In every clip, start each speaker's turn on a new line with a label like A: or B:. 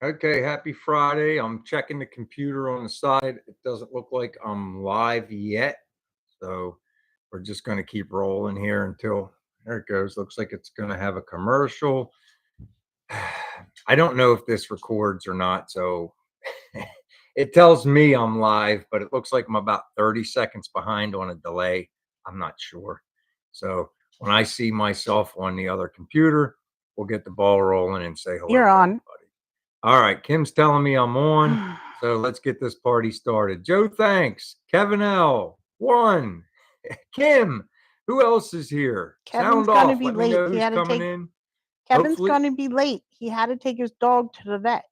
A: Okay, happy Friday. I'm checking the computer on the side. It doesn't look like I'm live yet. So we're just going to keep rolling here until there it goes. Looks like it's going to have a commercial. I don't know if this records or not. So it tells me I'm live, but it looks like I'm about 30 seconds behind on a delay. I'm not sure. So when I see myself on the other computer, we'll get the ball rolling and say hello
B: You're
A: to
B: on.
A: everybody. All right, Kim's telling me I'm on, so let's get this party started. Joe, thanks. Kevin L, one. Kim, who else is here?
B: Kevin's
A: Sound
B: gonna
A: off.
B: be
A: Let me
B: late.
A: know
B: He
A: who's
B: had to
A: coming
B: take
A: in.
B: Kevin's
A: Hopefully.
B: gonna be late. He had to take his dog to the vet.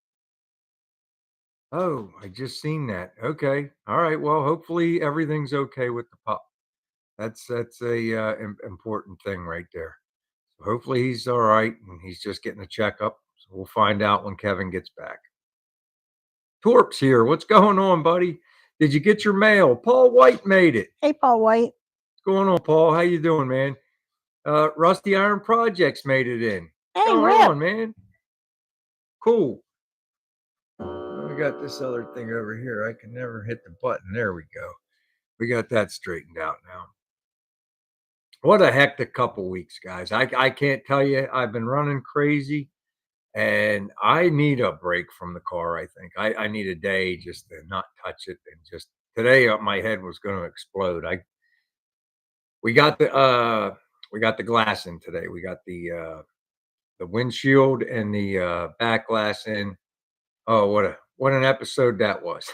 A: Oh, I just seen that. Okay. All right. Well, hopefully everything's okay with the pup. That's a important thing right there. So hopefully he's all right and he's just getting a checkup. So we'll find out when Kevin gets back. Torp's here. What's going on, buddy? Did you get your mail? Paul White made it.
B: Hey, Paul White.
A: What's going on, Paul? How you doing, man? Rusty Iron Projects made it in. What's
B: Hey,
A: going
B: Rip.
A: on, man? Cool. We got this other thing over here. I can never hit the button. There we go. We got that straightened out now. What a hectic couple weeks, guys. I can't tell you. I've been running crazy. And I need a break from the car, I think. I need a day just to not touch it and just today my head was going to explode. I we got the glass in today. We got the windshield and the back glass in. Oh, what an episode that was.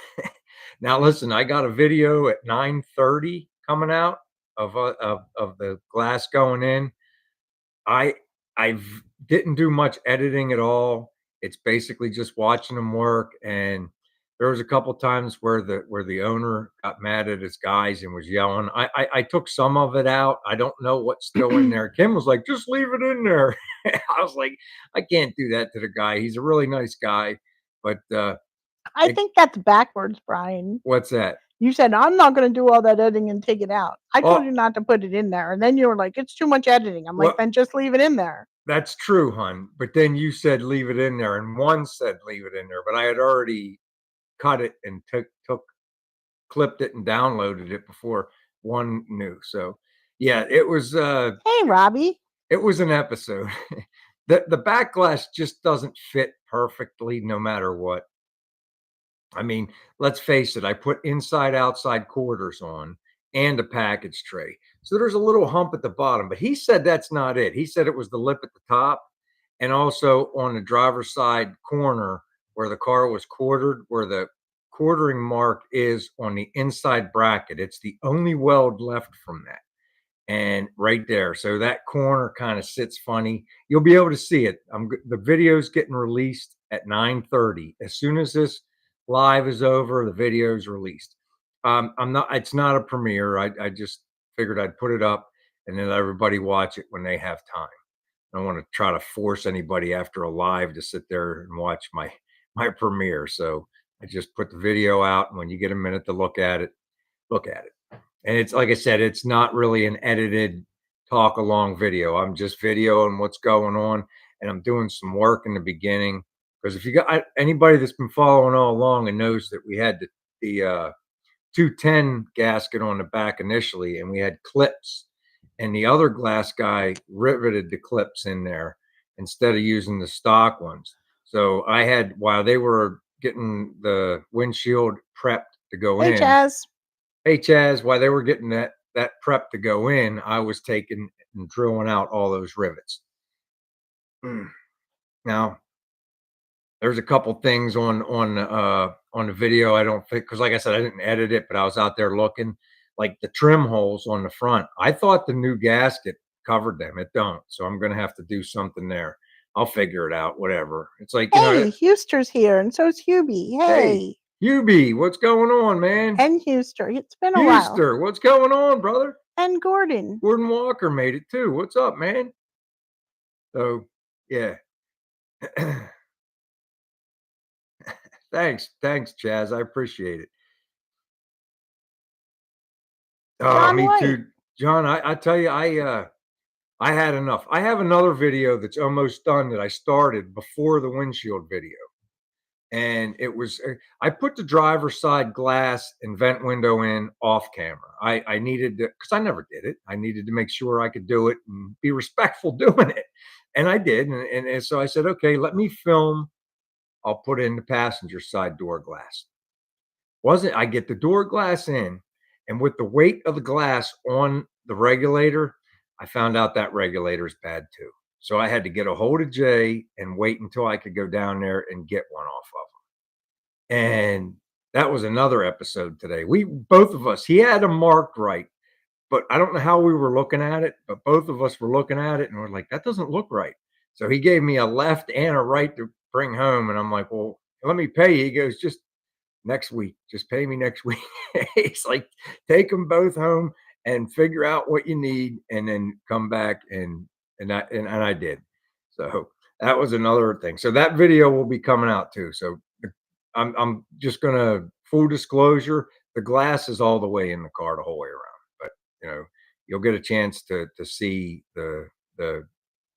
A: Now listen, I got a video at 9:30 coming out of the glass going in. I I didn't do much editing at all. It's basically just watching them work, and there was a couple times where the owner got mad at his guys and was yelling. I took some of it out. I don't know what's still in there. Kim was like, "Just leave it in there." I was like, "I can't do that to the guy. He's a really nice guy." But
B: I think that's backwards, Brian.
A: what's that?
B: You said I'm not gonna do all that editing and take it out. I told
A: Oh,
B: you not to put it in there, and then you were like, "It's too much editing." I'm like,
A: well,
B: "Then just leave it in there."
A: that's true, hon. But then you said leave it in there, and one said leave it in there. But I had already cut it and took clipped it and downloaded it before one knew. So yeah,
B: Hey, Robbie.
A: it was an episode. The back glass just doesn't fit perfectly no matter what. I mean, let's face it, I put inside outside quarters on and a package tray. So there's a little hump at the bottom, but he said that's not it. He said it was the lip at the top and also on the driver's side corner where the car was quartered, where the quartering mark is on the inside bracket. It's the only weld left from that. And right there. So that corner kind of sits funny. You'll be able to see it. The video's getting released at 9:30. As soon as this live is over, the video's released. I'm not. It's not a premiere. I just figured I'd put it up and then let everybody watch it when they have time. I don't want to try to force anybody after a live to sit there and watch my premiere. So I just put the video out, and when you get a minute to look at it, look at it. And it's like I said, it's not really an edited talk along video. I'm just videoing what's going on, and I'm doing some work in the beginning. Because if you got anybody that's been following all along and knows that we had the 210 gasket on the back initially, and we had clips, and the other glass guy riveted the clips in there instead of using the stock ones. So I had while they were getting the windshield prepped to go
B: Hey,
A: in.
B: Chaz.
A: Hey, Chaz, while they were getting that prep to go in, I was taking and drilling out all those rivets. Now, there's a couple things on the video I don't think because, like I said, I didn't edit it, but I was out there looking, like the trim holes on the front. I thought the new gasket covered them. It don't, so I'm gonna have to do something there. I'll figure it out. Whatever. It's like
B: Hey, Huster's here, and so's Hubie.
A: hey,
B: Hey,
A: Hubie, what's going on, man?
B: and Huster. It's been a while.
A: Huster, what's going on, brother?
B: And Gordon.
A: Gordon Walker made it too. What's up, man? So, yeah. Thanks, Chaz. I appreciate it. Oh,
B: John
A: me
B: White.
A: too, John. I tell you, I had enough. I have another video that's almost done that I started before the windshield video. and it was I put the driver's side glass and vent window in off camera. I needed to, because I never did it. I needed to make sure I could do it and be respectful doing it, and I did. And so I said, okay, let me film. I'll put in the passenger side door glass. Wasn't I get the door glass in, and with the weight of the glass on the regulator, I found out that regulator is bad too. So I had to get a hold of Jay and wait until I could go down there and get one off of him. And that was another episode today. We both of us, he had them marked right, but I don't know how we were looking at it, but both of us were looking at it and we're like, that doesn't look right. So he gave me a left and a right to bring home. And I'm like, well, let me pay you. He goes, just next week. Just pay me next week. It's like, take them both home and figure out what you need, and then come back and I did. So that was another thing. So that video will be coming out too. So I'm just gonna full disclosure, the glass is all the way in the car the whole way around. But you know, you'll get a chance to see the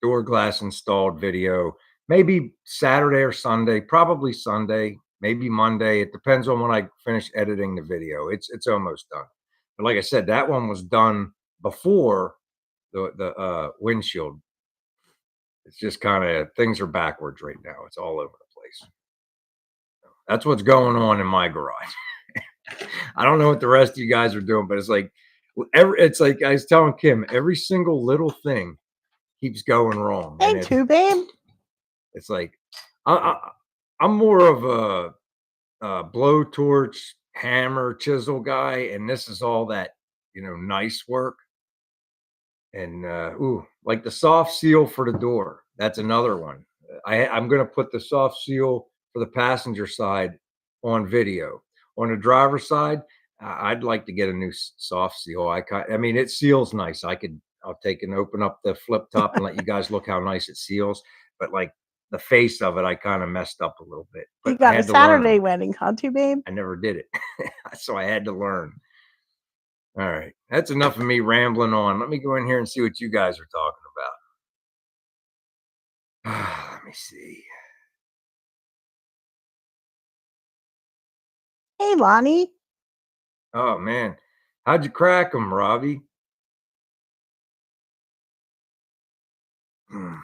A: door glass installed video maybe Saturday or Sunday, probably Sunday, maybe Monday. It depends on when I finish editing the video. It's almost done. But like I said, that one was done before the windshield. It's just kind of things are backwards right now. It's all over the place. That's what's going on in my garage. I don't know what the rest of you guys are doing, but it's like it's like I was telling Kim, every single little thing keeps going wrong, and
B: Hey, too, babe.
A: it's like I'm more of a blowtorch, hammer, chisel guy, and this is all that nice work. And ooh, like the soft seal for the door. That's another one. I'm going to put the soft seal for the passenger side on video. On the driver's side, I'd like to get a new soft seal. I mean, it seals nice. I'll take and open up the flip top and let you guys look how nice it seals. But like the face of it, I kind of messed up a little bit.
B: You
A: But I
B: got a
A: had to learn.
B: Saturday wedding, huh, too, babe?
A: I never did it, so I had to learn. All right, that's enough of me rambling on. Let me go in here and see what you guys are talking about. Let me see.
B: Hey, Lonnie.
A: Oh man, how'd you crack them, Robbie? Hmm.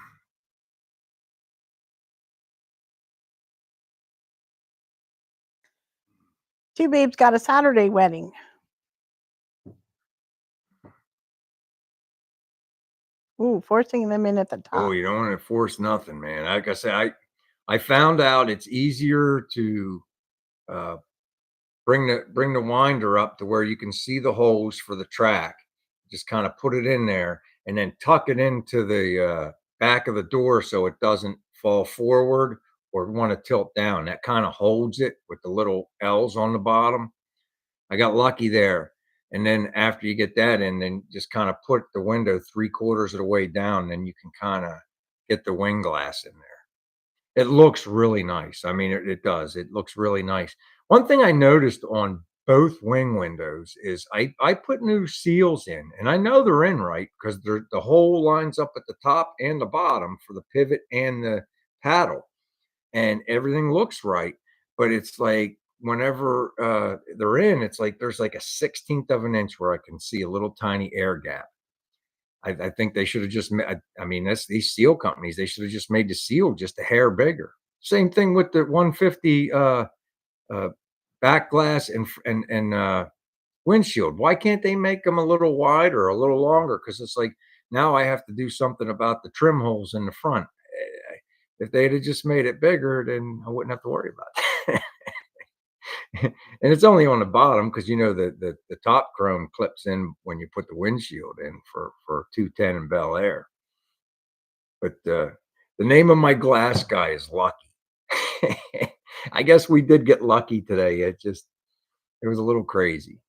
B: Two babes got a Saturday wedding. Ooh, forcing them in at the
A: Oh,
B: top.
A: you don't want to force nothing, man. Like I said, I found out it's easier to uh, bring the winder up to where you can see the holes for the track. Just kind of put it in there and then tuck it into the back of the door so it doesn't fall forward or want to tilt down. That kind of holds it with the little L's on the bottom. I got lucky there. And then after you get that in, then just kind of put the window 3/4 of the way down. Then you can kind of get the wing glass in there. It looks really nice. I mean, it does. It looks really nice. One thing I noticed on both wing windows is I put new seals in, and I know they're in right because the hole lines up at the top and the bottom for the pivot and the paddle, and everything looks right. But it's like whenever they're in, it's like there's like a 16th of an inch where I can see a little tiny air gap. I think they should have just I mean, that's these seal companies, they should have just made the seal just a hair bigger. Same thing with the 150 uh, back glass and windshield. Why can't they make them a little wider, a little longer? Because it's like now I have to do something about the trim holes in the front. If they'd have just made it bigger, then I wouldn't have to worry about it. And it's only on the bottom because the top chrome clips in when you put the windshield in for 210 and Bel Air. But the name of my glass guy is Lucky. I guess we did get lucky today. It was a little crazy.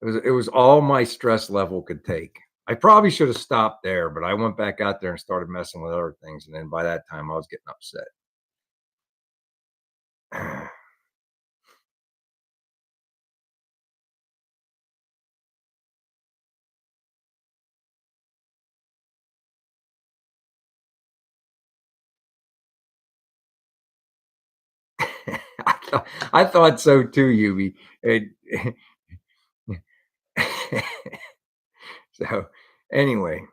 A: It was all my stress level could take. I probably should have stopped there, but I went back out there and started messing with other things, and then by that time I was getting upset. I thought so too, Yubi. And so anyway,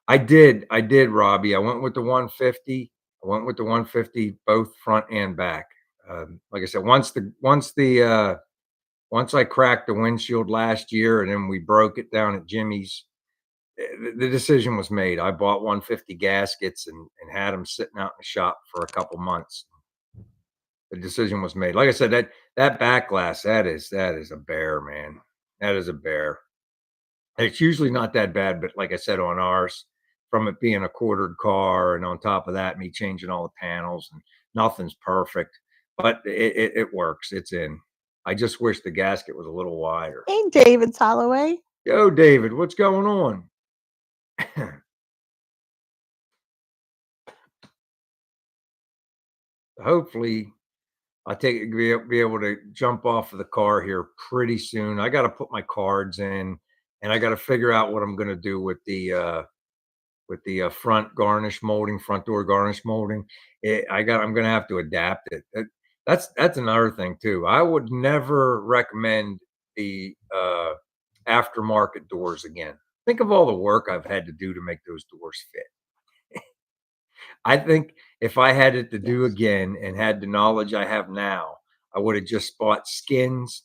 A: I did, Robbie. I went with the 150. I went with the 150, both front and back. Like I said, once I cracked the windshield last year, and then we broke it down at Jimmy's, the decision was made. I bought 150 gaskets and had them sitting out in the shop for a couple months. The decision was made. Like I said, that back glass, that is a bear, man. That is a bear. It's usually not that bad, but like I said, on ours, from it being a quartered car, and on top of that, me changing all the panels, and nothing's perfect, but it works. It's in. I just wish the gasket was a little wider.
B: Hey, David Holloway.
A: Yo, David, what's going on? Hopefully, be able to jump off of the car here pretty soon. I got to put my cards in, and I got to figure out what I'm going to do with the front door garnish molding. I'm gonna have to adapt it. That's another thing too. I would never recommend the aftermarket doors again. Think of all the work I've had to do to make those doors fit. I think if I had it to do
B: Yes.
A: again and had the knowledge I have now, I would have just bought skins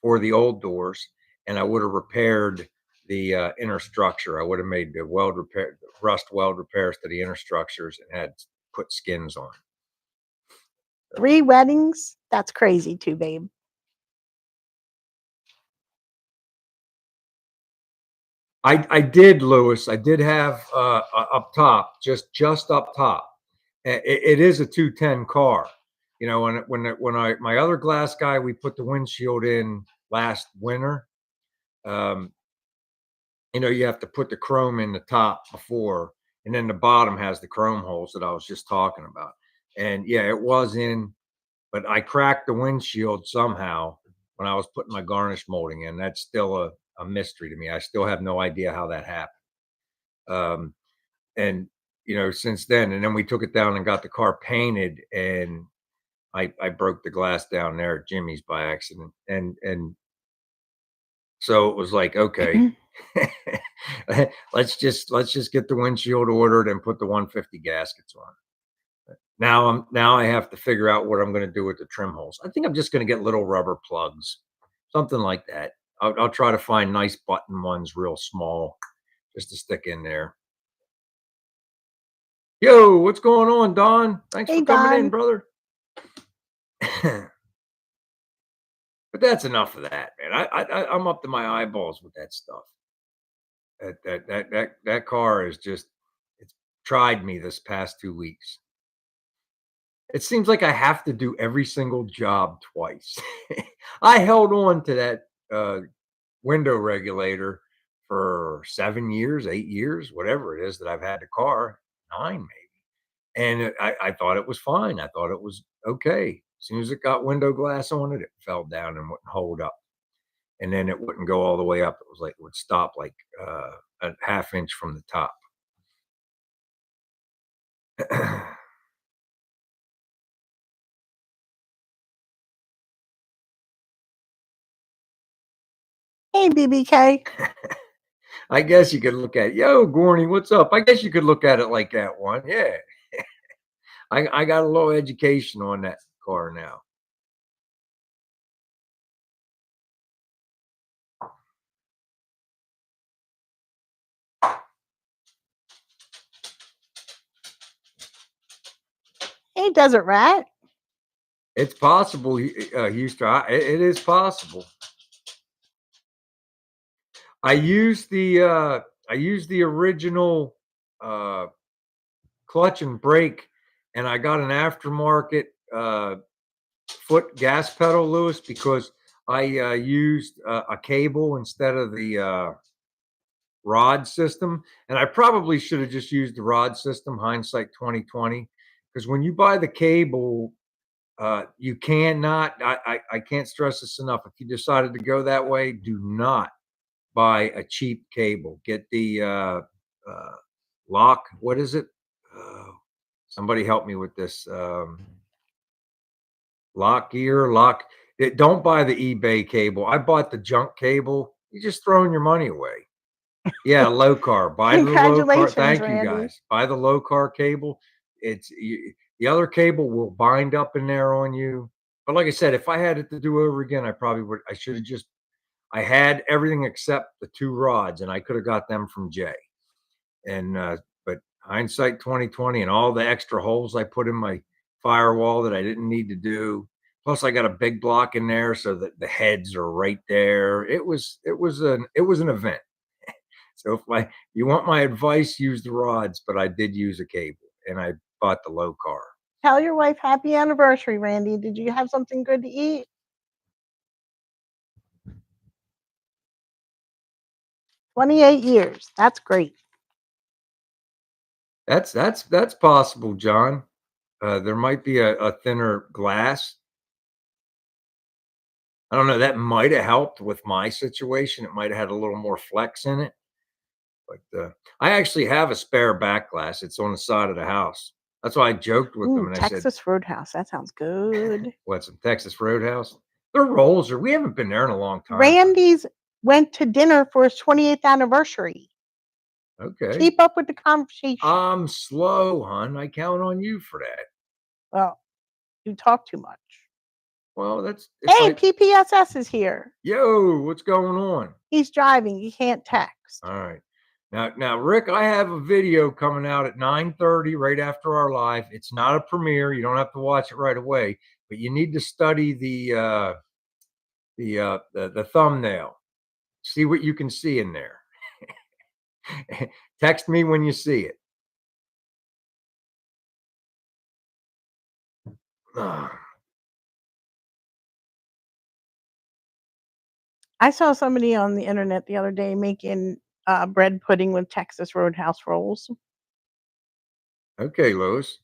A: for the old doors, and I would have repaired the inner structure. I would have made the rust weld repairs to the inner structures, and had put skins on.
B: 3 weddings? That's crazy too, babe.
A: I did, Lewis. I did have up top, just up top. It is a 210 car. You know, when I my other glass guy, we put the windshield in last winter. Um, you know, you have to put the chrome in the top before, and then the bottom has the chrome holes that I was just talking about. And yeah, it was in, but I cracked the windshield somehow when I was putting my garnish molding in. That's still a mystery to me. I still have no idea how that happened. Um, and you know, since then, and then we took it down and got the car painted, and I broke the glass down there at Jimmy's by accident, and so it was like, okay, let's just get the windshield ordered and put the 150 gaskets on. Now I have to figure out what I'm going to do with the trim holes. I think I'm just going to get little rubber plugs, something like that. I'll try to find nice button ones, real small, just to stick in there. Yo, what's going on, Don? Thanks
B: Hey,
A: for coming in,
B: Don.
A: brother. But that's enough of that, man. I'm up to my eyeballs with that stuff. That car is just, it's tried me this past 2 weeks. It seems like I have to do every single job twice. I held on to that window regulator for 7 years, 8 years, whatever it is that I've had the car, nine maybe. And I thought it was fine. I thought it was okay. As soon as it got window glass on it, it fell down and wouldn't hold up. And then it wouldn't go all the way up. It was like it would stop like a half inch from the top.
B: Hey, BBK.
A: I guess you could look at, yo, Gorney, what's up? I guess you could look at it like that one. Yeah. I got a little education on that car now.
B: Hey, Desert Rat.
A: It's possible, Houston. It is possible. I used the original uh, clutch and brake, and I got an aftermarket foot gas pedal, Lewis, because I used a cable instead of the rod system, and I probably should have just used the rod system. Hindsight 2020, because when you buy the cable, you cannot. I can't stress this enough. If you decided to go that way, do not buy a cheap cable. Get the lock. What is it? Uh, Somebody help me with this. lock ear, lock it. Don't buy the eBay cable. I bought the junk cable. You're just throwing your money away. Yeah, low car. Buy the low car.
B: Congratulations,
A: Thank you
B: Randy.
A: guys. Buy the low car cable. The other cable will bind up in there on you. But like I said, if I had it to do over again, I probably would. I should have just. I had everything except the two rods, and I could have got them from Jay. And but hindsight 2020, and all the extra holes I put in my firewall that I didn't need to do. Plus, I got a big block in there so that the heads are right there. It was an event. So if you want my advice, use the rods, but I did use a cable and I bought the low car.
B: Tell your wife happy anniversary, Randy. Did you have something good to eat? 28 years. That's great.
A: That's possible, John. There might be a thinner glass. I don't know. That might have helped with my situation. It might have had a little more flex in it. But I actually have a spare back glass. It's on the side of the house. That's why I joked with them
B: Ooh,
A: and I said,
B: Texas Roadhouse. That sounds good.
A: "What's some Texas Roadhouse?" Their rolls are. We haven't been there in a long time.
B: Randy's went to dinner for his 28th anniversary.
A: Okay.
B: Keep up with the conversation.
A: I'm slow, hon. I count on you for that.
B: Well, you talk too much.
A: Well, that's if
B: Hey,
A: I
B: PPSS is here.
A: yo, what's going on?
B: He's driving. He can't text.
A: All right. Now, Rick, I have a video coming out at 9:30 right after our live. It's not a premiere. You don't have to watch it right away, but you need to study the thumbnail. See what you can see in there. Text me when you see it. Ah,
B: I saw somebody on the internet the other day making bread pudding with Texas Roadhouse rolls.
A: okay, Lois.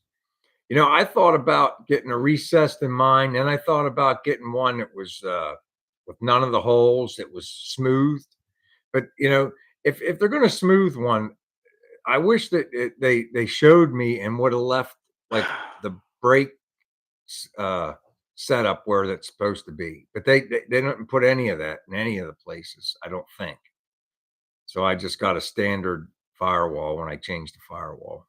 A: I thought about getting a recessed in mine, and I thought about getting one that was with none of the holes, that was smooth. But if they're going to smooth one, I wish that they showed me and would have left like the brake uh, setup where that's supposed to be. But they don't put any of that in any of the places. I don't think. So I just got a standard firewall when I changed the firewall.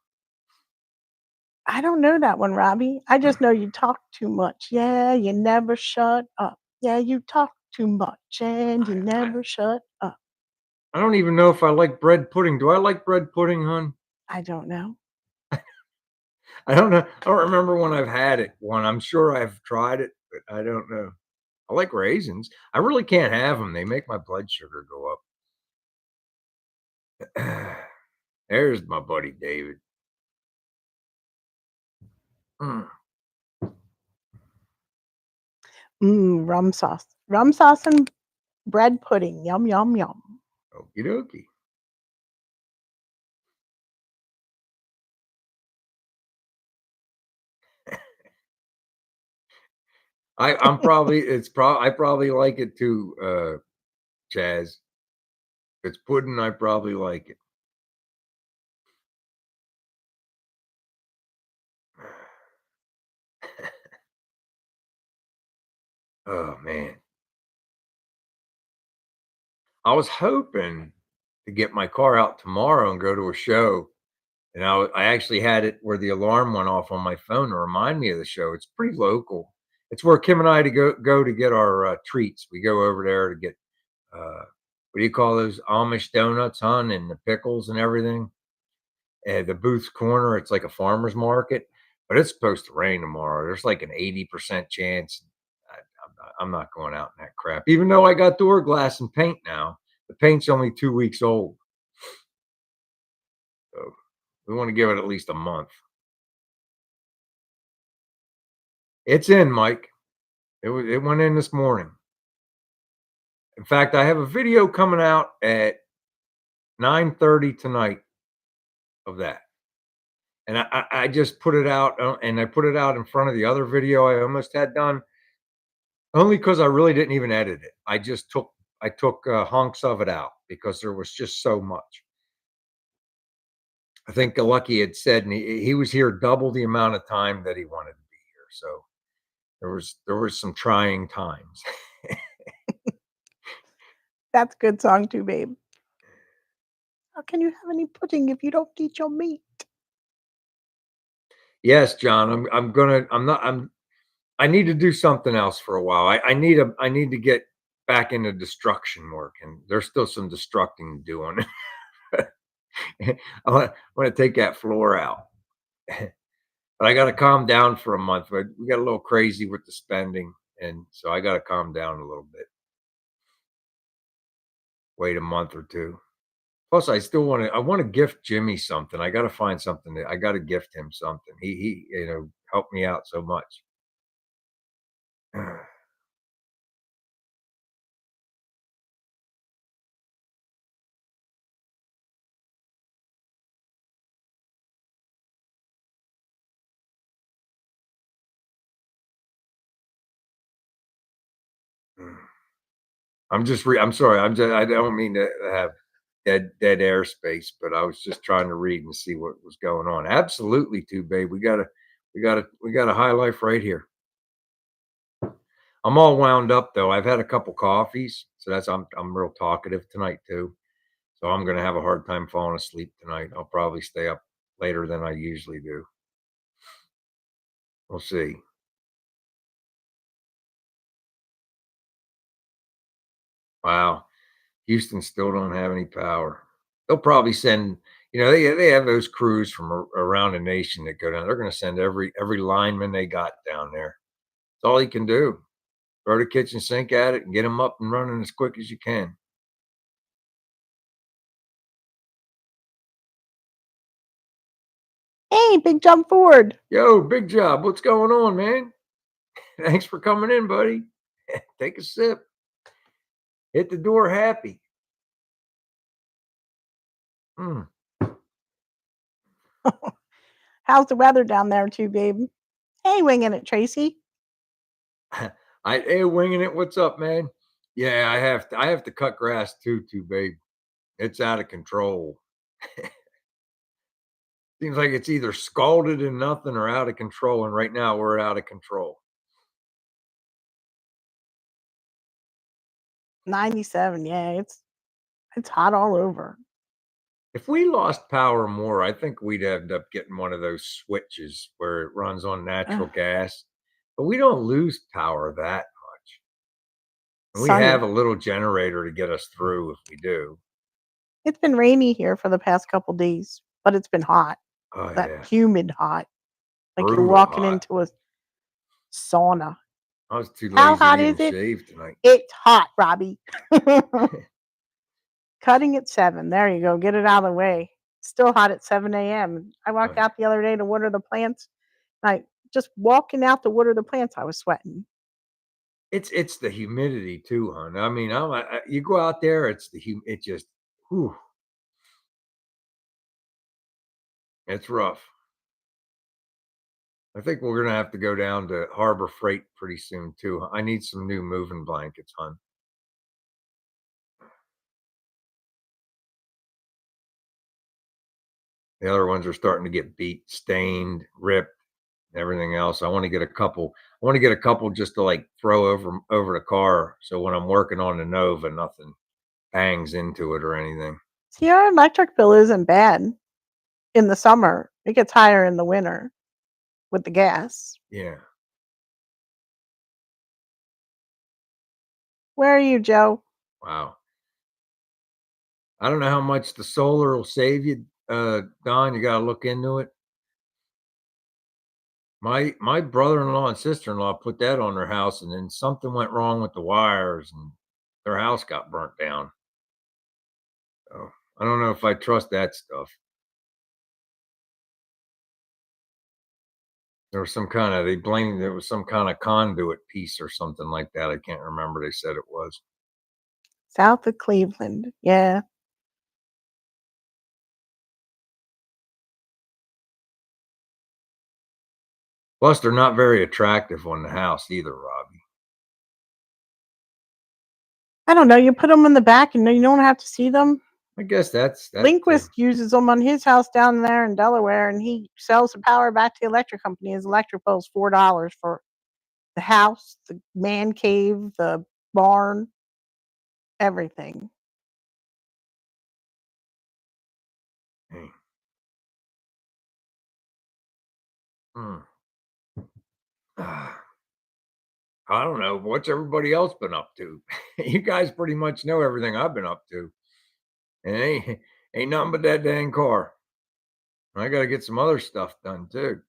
B: I don't know that one, Robbie. I just know you talk too much. Yeah, you never shut up. Yeah, you talk too much and you
A: I, I
B: never shut up.
A: I don't even know if I like bread pudding. Do I like bread pudding, hon?
B: I don't know.
A: I don't know. I don't remember when I've had it. One, I'm sure I've tried it, but I don't know. I like raisins. I really can't have them. They make my blood sugar go up. There's my buddy David. Mm,
B: Rum sauce. Rum sauce and bread pudding. Yum, yum, yum.
A: okie dokie. I'm probably I probably like it too, Chaz. If it's pudding, I probably like it. Oh man. I was hoping to get my car out tomorrow and go to a show. And I actually had it where the alarm went off on my phone to remind me of the show. It's pretty local. It's where Kim and I to go to get our treats. We go over there to get what do you call those Amish donuts, hon, and the pickles and everything. The Booth's Corner. It's like a farmer's market, but it's supposed to rain tomorrow. There's like an 80% chance. I'm not going out in that crap. Even though I got door glass and paint now, the paint's only 2 weeks old. So we want to give it at least a month. It's in, Mike. It went in this morning. In fact, I have a video coming out at 9:30 tonight of that. And I just put it out, and I put it out in front of the other video I almost had done, only because I really didn't even edit it. I took hunks of it out because there was just so much. I think Lucky had said, and he was here double the amount of time that he wanted to be here. So There was some trying times.
B: That's a good song too, babe. How can you have any pudding if you don't eat your meat?
A: Yes, John, I'm gonna I'm not I'm I need to do something else for a while. I need to get back into destruction work, and there's still some destructing to do on it. I wanna take that floor out. But I gotta calm down for a month, but we got a little crazy with the spending, and so I gotta calm down a little bit. Wait a month or 2. Plus, I wanna gift Jimmy something. I gotta find something that I gotta gift him something. He helped me out so much. I'm sorry, I don't mean to have dead airspace, but I was just trying to read and see what was going on. Absolutely too, babe. We got a high life right here. I'm all wound up though. I've had a couple coffees, so I'm real talkative tonight too. So I'm gonna have a hard time falling asleep tonight. I'll probably stay up later than I usually do. We'll see. Wow. Houston still don't have any power. They'll probably send, they have those crews from around the nation that go down. They're going to send every lineman they got down there. That's all you can do. Throw the kitchen sink at it and get them up and running as quick as you can.
B: Hey, Big Jump Forward.
A: Yo, big job. What's going on, man? Thanks for coming in, buddy. Take a sip. Hit the door happy. Mm.
B: How's the weather down there too, babe? Hey, winging it, Tracy.
A: Hey, winging it. What's up, man? Yeah, I have to cut grass too, babe. It's out of control. Seems like it's either scalded and nothing or out of control, and right now we're out of control.
B: 97. Yeah, it's hot all over.
A: If we lost power more, I think we'd end up getting one of those switches where it runs on natural
B: Ugh,
A: gas, but we don't lose power that much. And we have
B: sunny.
A: a little generator to get us through if we do.
B: It's been rainy here for the past couple days, but it's been hot.
A: Oh,
B: That
A: yeah.
B: humid hot, like you're
A: Brutal
B: walking
A: hot.
B: into a sauna.
A: I was too
B: How
A: lazy to
B: hot
A: even
B: is it?
A: shave tonight.
B: It's hot, Robbie. Cutting at 7. There you go. Get it out of the way. Still hot at 7 a.m. I
A: Oh,
B: walked
A: yeah.
B: out the other day to water the plants. Like just walking out to water the plants, I was sweating.
A: It's the humidity too, hon. I mean, you go out there, it's it just, whew, it's rough. I think we're gonna have to go down to Harbor Freight pretty soon too. I need some new moving blankets, hon. The other ones are starting to get beat, stained, ripped, and everything else. I want to get a couple just to like throw over the car, so when I'm working on the Nova, nothing bangs into it or anything.
B: See, our electric bill isn't bad in the summer. It gets higher in the winter with the gas.
A: Yeah.
B: Where are you, Joe?
A: Wow. I don't know how much the solar will save you, Don. You got to look into it. My brother-in-law and sister-in-law put that on their house, and then something went wrong with the wires, and their house got burnt down. So, I don't know if I trust that stuff. They blamed there was some kinda conduit piece or something like that, I can't remember, they said it was.
B: South of Cleveland. Yeah.
A: Plus, they're not very attractive on the house either, Robbie.
B: I don't know. You put them in the back and you don't have to see them.
A: I guess
B: Lindquist uses them on his house down there in Delaware, and he sells the power back to the electric company. His electric bill is $4 for The house, the man cave, the barn, everything.
A: Hey, mm. Ah, I don't know. What's everybody else been up to? You guys pretty much know everything I've been up to. And ain't nothing but that dang car. I gotta get some other stuff done too.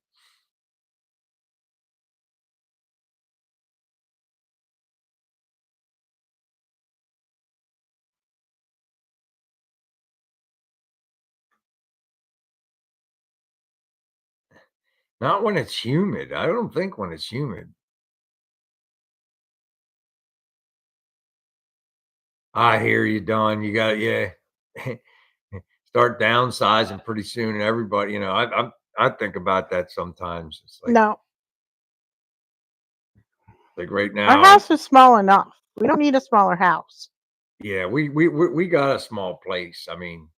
A: Not when it's humid. I don't think when it's humid. I hear you, Don. You got yeah. Start downsizing pretty soon, and everybody, I think about that sometimes. It's
B: No,
A: like right
B: our
A: now,
B: house is small enough. We don't need a smaller house.
A: yeah, we got a small place. I mean,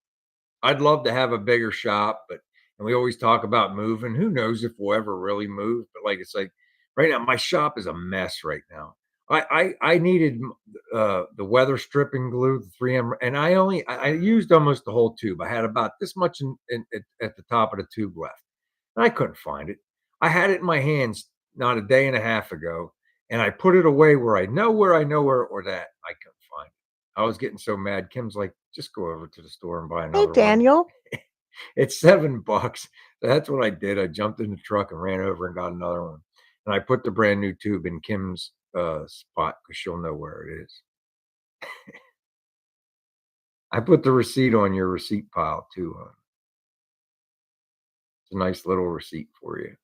A: I'd love to have a bigger shop, but and we always talk about moving. Who knows if we'll ever really move? But like it's like right now, my shop is a mess right now. I needed the weather stripping glue, the 3M, and I used almost the whole tube. I had about this much at the top of the tube left. And I couldn't find it. I had it in my hands not a day and a half ago, and I put it away where I know where or that I couldn't find it. I was getting so mad. Kim's like, just go over to the store and buy
B: Hey,
A: another one.
B: Daniel.
A: It's $7. So that's what I did. I jumped in the truck and ran over and got another one. And I put the brand new tube in Kim's spot because she'll know where it is. I put the receipt on your receipt pile too. It's a nice little receipt for you.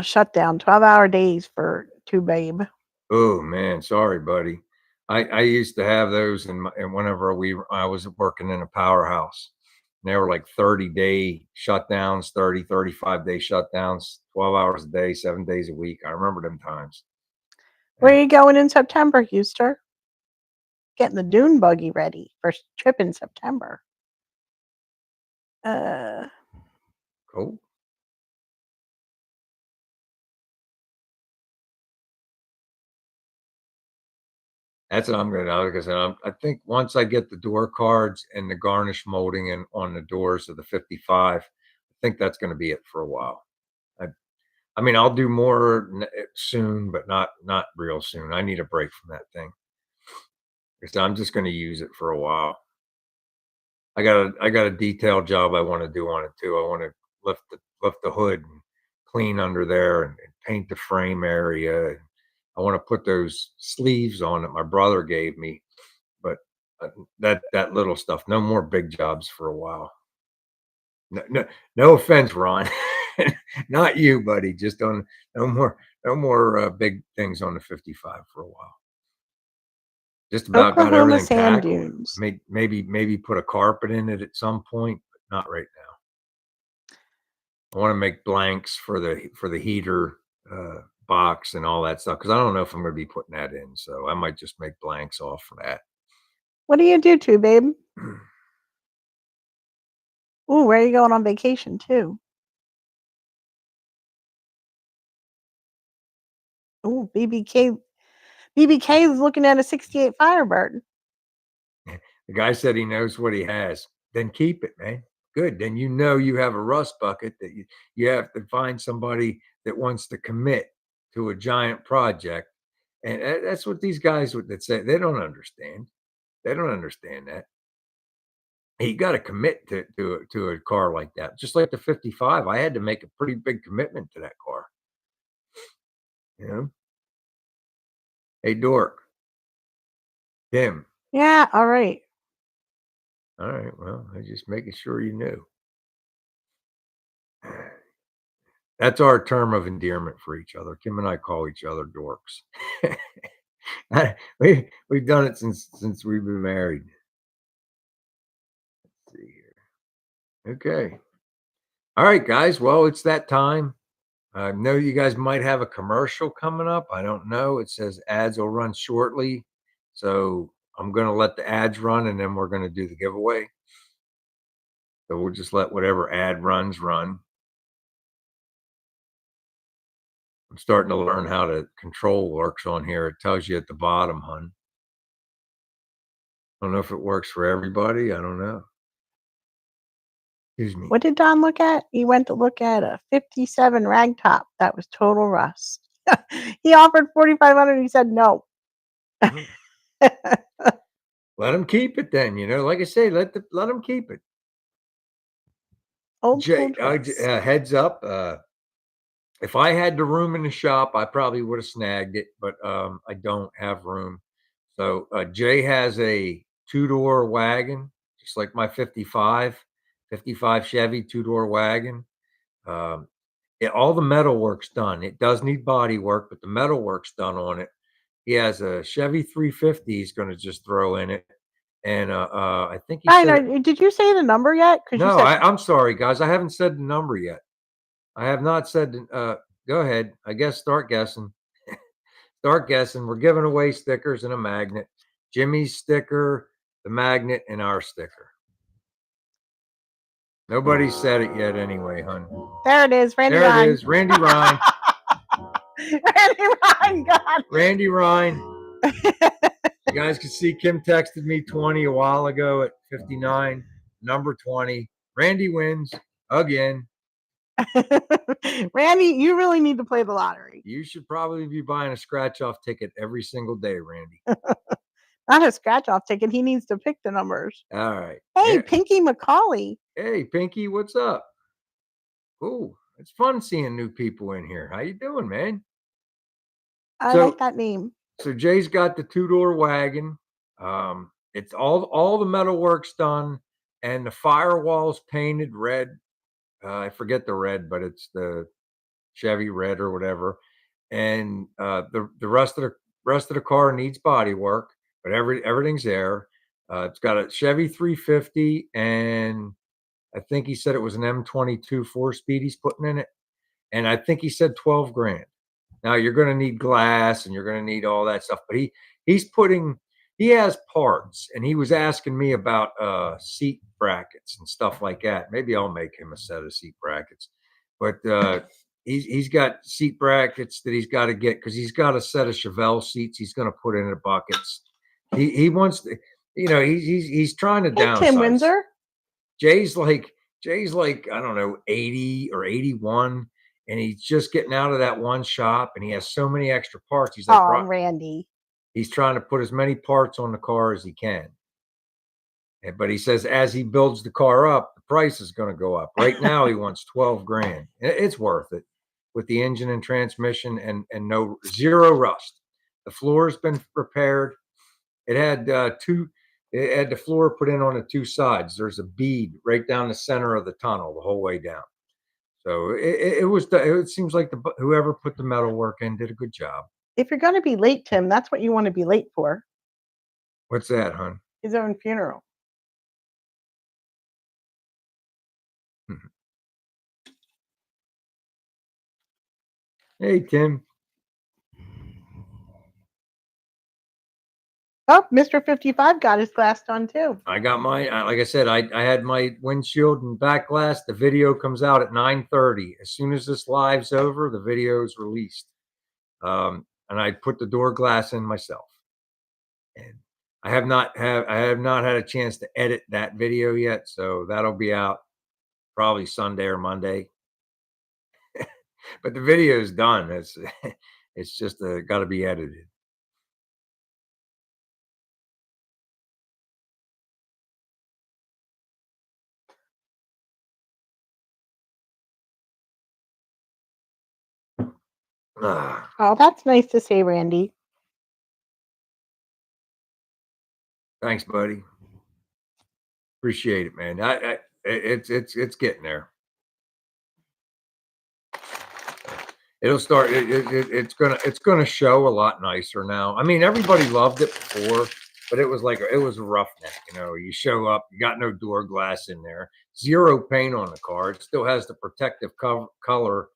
B: Shutdown, 12-hour days for 2 babe.
A: Oh, man, sorry, buddy. I used to have those and whenever I was working in a powerhouse. And they were like 30-day shutdowns, 35-day shutdowns, 12 hours a day, 7 days a week. I remember them times.
B: Where
A: And
B: are you going in September, Houston? Getting the dune buggy ready for trip in September. Uh,
A: cool. That's what I'm gonna do. Like I said, I think once I get the door cards and the garnish molding and on the doors of the 55, I think that's gonna be it for a while. I I mean, I'll do more soon, but not real soon. I need a break from that thing because I'm just going to use it for a while. I got a detail job I want to do on it too. I want to lift the hood and clean under there and paint the frame area. And I want to put those sleeves on that my brother gave me, but that little stuff. No more big jobs for a while. No offense, Ron. Not you, buddy. Just on no more big things on the 55 for a while. Just about got
B: Oklahoma
A: everything
B: sand
A: tackled.
B: dunes.
A: Maybe put a carpet in it at some point, but not right now. I want to make blanks for the heater box and all that stuff because I don't know if I'm going to be putting that in. So I might just make blanks off for that.
B: What do you do to, babe? Ooh, where are you going on vacation to? Ooh, BBK. BBK is looking at a 68 Firebird.
A: The guy said he knows what he has. Then keep it, man. Good. Then you know you have a rust bucket that you have to find somebody that wants to commit to a giant project. And that's what these guys that say they don't understand. They don't understand that. You got to commit to a car like that. Just like the 55, I had to make a pretty big commitment to that car. You know, hey Dork, Tim.
B: Yeah, all right.
A: All right, well, I just making sure you knew. That's our term of endearment for each other. Kim and I call each other dorks. We've done it since we've been married. Let's see here. Okay. All right, guys. Well, it's that time. I know you guys might have a commercial coming up. I don't know. It says ads will run shortly. So I'm going to let the ads run and then we're going to do the giveaway. So we'll just let whatever ad runs run. I'm starting to learn how the control works on here. It tells you at the bottom, hun. I don't know if it works for everybody. I don't know. Excuse me.
B: What did Don look at? He went to look at a 57 ragtop that was total rust. He offered 4,500. He said no.
A: Let them keep it then. Like I say, let them keep it.
B: Old school
A: Jay,
B: choice.
A: heads up. If I had the room in the shop, I probably would have snagged it, but I don't have room. So Jay has a two-door wagon, just like my 55 Chevy two-door wagon. Um, all the metal work's done. It does need body work, but the metal work's done on it. He has a Chevy 350 he's going to just throw in it. And I think he
B: I
A: said it.
B: know. Did you say the number yet? Because you
A: No,
B: said
A: I'm sorry, guys. I haven't said the number yet. I have not said. Go ahead. I guess start guessing. Start guessing. We're giving away stickers and a magnet. Jimmy's sticker, the magnet, and our sticker. Nobody said it yet, anyway, hun.
B: there it is. Randy
A: There it
B: Ryan.
A: is. Randy Ryan.
B: Randy Ryan got it.
A: Randy Ryan. You guys can see Kim texted me 20 a while ago at 59, number 20. Randy wins again.
B: Randy, you really need to play the lottery.
A: You should probably be buying a scratch off ticket every single day, Randy.
B: Not a scratch off ticket. He needs to pick the numbers.
A: All right.
B: Hey,
A: Yeah.
B: Pinky McCauley.
A: Hey, Pinky, what's up? Ooh, it's fun seeing new people in here. How you doing, man?
B: I
A: So-
B: like that name.
A: So Jay's got the two-door wagon. It's all the metal work's done, and the firewall's painted red. I forget the red, but it's the Chevy red or whatever. And the rest of the car needs body work, but everything's there. It's got a Chevy 350, and I think he said it was an M22 4-speed he's putting in it, and I think he said 12 grand. Now you're going to need glass and you're going to need all that stuff, but he has parts, and he was asking me about seat brackets and stuff like that. Maybe I'll make him a set of seat brackets, but he's got seat brackets that he's got to get because he's got a set of Chevelle seats he's going to put in the buckets. He wants to, he's trying to
B: Hey,
A: downsize.
B: Tim Windsor.
A: Jay's like I don't know 80 or 81, and he's just getting out of that one shop, and he has so many extra parts. He's like,
B: Oh, Randy.
A: he's trying to put as many parts on the car as he can. But he says as he builds the car up, the price is going to go up. Right now, he wants 12 grand. It's worth it with the engine and transmission and zero rust. The floor's been repaired. It had It had the floor put in on the two sides. There's a bead right down the center of the tunnel the whole way down. So it seems like whoever put the metal work in did a good job.
B: If you're going to be late, Tim, that's what you want to be late for.
A: What's that, hon?
B: His own funeral.
A: Hey, Tim.
B: Oh, Mr. 55 got his glass done too.
A: I got my, like I said, I had my windshield and back glass. The video comes out at 9:30. As soon as this live's over, the video is released. And I put the door glass in myself. And I have not had a chance to edit that video yet, so that'll be out probably Sunday or Monday. But the video is done. It's just got to be edited.
B: Oh, that's nice to say, Randy.
A: Thanks, buddy. Appreciate it, man. It's getting there. It'll start. It's gonna show a lot nicer now. I mean, everybody loved it before, but it was a roughneck. You show up, you got no door glass in there, zero paint on the car. It still has the protective color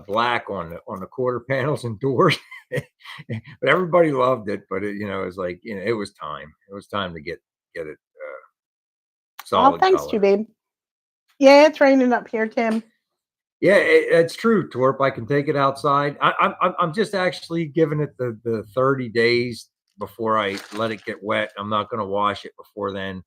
A: black on the quarter panels and doors. But everybody loved it. But it was it was time. It was time to get it solid.
B: Oh, thanks,
A: color.
B: you babe. Yeah, it's raining up here, Tim.
A: Yeah, it's true, Torp. I can take it outside. I'm just actually giving it the 30 days before I let it get wet. I'm not going to wash it before then,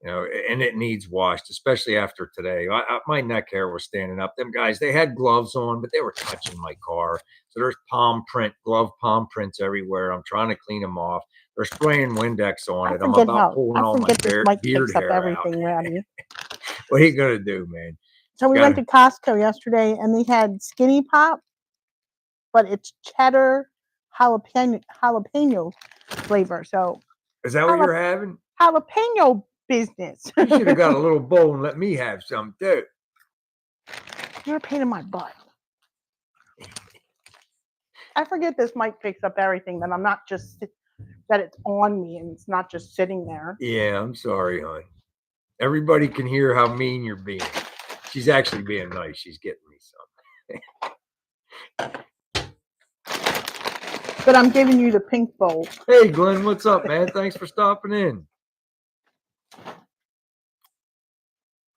A: and it needs washed, especially after today. My neck hair was standing up. Them guys, they had gloves on, but they were touching my car. So there's glove palm prints everywhere. I'm trying to clean them off. They're spraying Windex on it. I'm about pulling
B: I
A: all my
B: forget this mic
A: beard
B: picks up
A: hair out.
B: everything, Robbie.
A: What are you gonna do, man?
B: So we went
A: Got
B: to Costco yesterday and they had skinny pop, but it's cheddar jalapeno flavor. So
A: Is that what
B: jalap-
A: you're having?
B: jalapeno business.
A: You should have got a little bowl and let me have some too.
B: You're a pain in my butt. I forget this mic picks up everything, that I'm not just that it's on me and it's not just sitting there.
A: Yeah, I'm sorry, hon. Everybody can hear how mean you're being. She's actually being nice. She's getting me some.
B: But I'm giving you the pink bowl.
A: Hey, Glenn, what's up, man? Thanks for stopping in.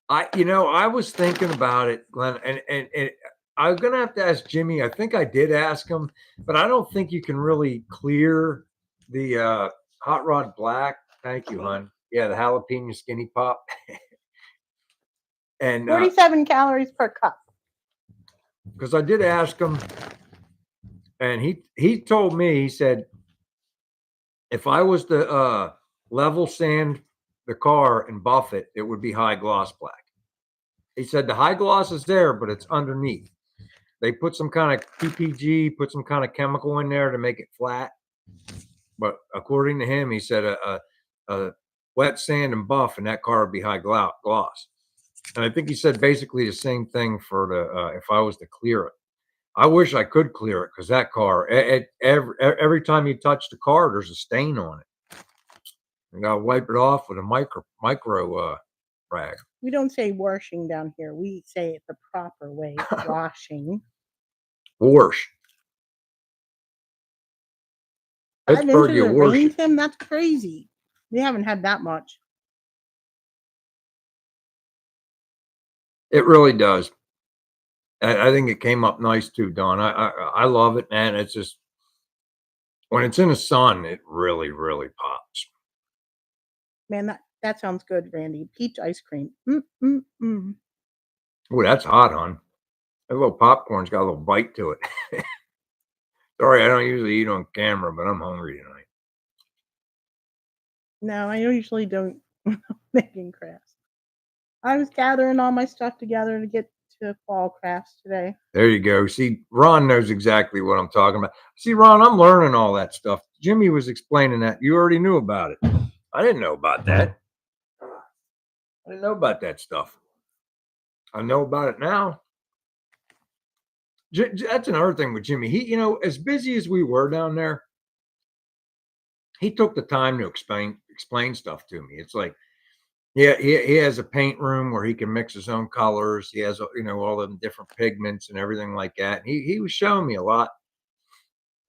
A: I was thinking about it, Glenn, and I'm gonna have to ask Jimmy. I think I did ask him, but I don't think you can really clear the hot rod black. Thank you, hon. Yeah, the jalapeno skinny pop. And
B: 47 calories per cup.
A: because I did ask him, and he told me, he said, if I was to level sand the car and buff it, it would be high gloss black. He said the high gloss is there, but it's underneath. They put some kind of PPG, put some kind of chemical in there to make it flat. But according to him, he said a wet sand and buff, and that car would be high gloss. And I think he said basically the same thing for the if I was to clear it. I wish I could clear it because that car, every time you touch the car, there's a stain on it. You got to wipe it off with a micro rag.
B: We don't say washing down here. We say it the proper way, washing.
A: Wash.
B: 5
A: Pittsburgh,
B: inches
A: you
B: of
A: wash
B: rain,
A: it.
B: Tim? That's crazy. We haven't had that much.
A: It really does. I think it came up nice too, Don. I love it, man. It's just when it's in the sun, it really, really pops.
B: Man, that sounds good, Randy. Peach ice cream. Mm.
A: Oh, that's hot, hon. That little popcorn's got a little bite to it. Sorry, I don't usually eat on camera, but I'm hungry tonight.
B: No, I usually don't making crafts. I was gathering all my stuff together to get to fall crafts today.
A: There you go. See, Ron knows exactly what I'm talking about. See, Ron, I'm learning all that stuff. Jimmy was explaining that. You already knew about it. I didn't know about that. I didn't know about that stuff. I know about it now. That's another thing with Jimmy. He, as busy as we were down there, he took the time to explain stuff to me. It's like, yeah, he has a paint room where he can mix his own colors. He has, all the different pigments and everything like that. And he was showing me a lot.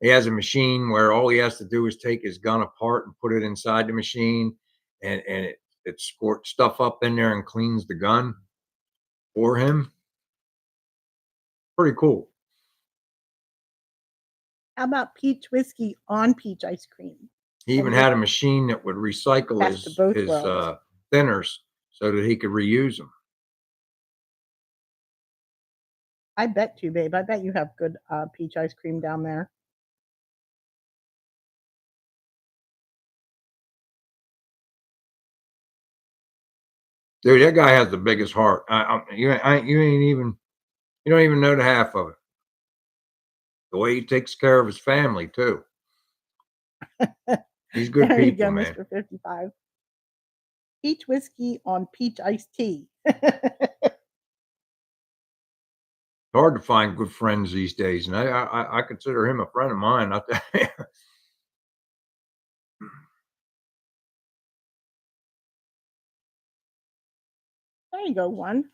A: He has a machine where all he has to do is take his gun apart and put it inside the machine, and it squirts stuff up in there and cleans the gun for him. Pretty cool.
B: How about peach whiskey on peach ice cream?
A: He even had a machine that would recycle
B: Best of both
A: his
B: worlds.
A: thinners so that he could reuse them.
B: I bet you, babe. I bet you have good peach ice cream down there.
A: Dude, that guy has the biggest heart. You don't even know the half of it. The way he takes care of his family too. He's good
B: There
A: people,
B: you go,
A: man.
B: Mr. 55. Peach whiskey on peach iced tea.
A: Hard to find good friends these days, and I consider him a friend of mine.
B: There you go, one.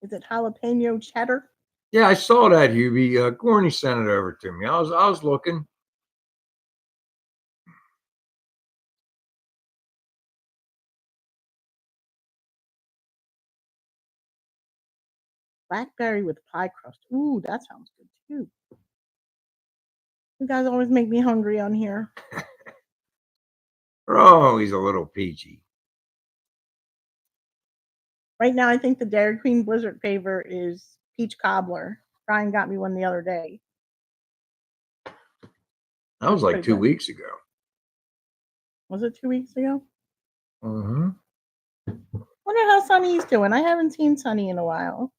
B: Is it jalapeno cheddar?
A: Yeah, I saw that, Hubie. Gorney sent it over to me. I was looking.
B: Blackberry with pie crust. Ooh, that sounds good too. You guys always make me hungry on here.
A: Oh, he's a little peachy.
B: Right now, I think the Dairy Queen Blizzard favorite is peach cobbler. Brian got me one the other day.
A: That was like
B: Pretty
A: 2
B: good.
A: weeks ago.
B: Was it 2 weeks ago?
A: Mm-hmm.
B: Wonder how Sonny's doing. I haven't seen Sonny in a while.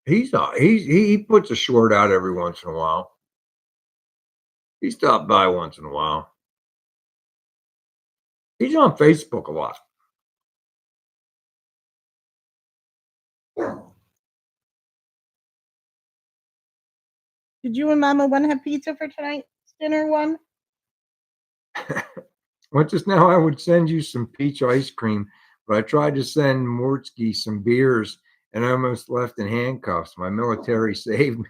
A: He puts a short out every once in a while. He stopped by once in a while. He's on Facebook a lot.
B: Did you and Mama want to have pizza for tonight's dinner one?
A: Well, just now I would send you some peach ice cream, but I tried to send Mortsky some beers and I almost left in handcuffs. My military saved me.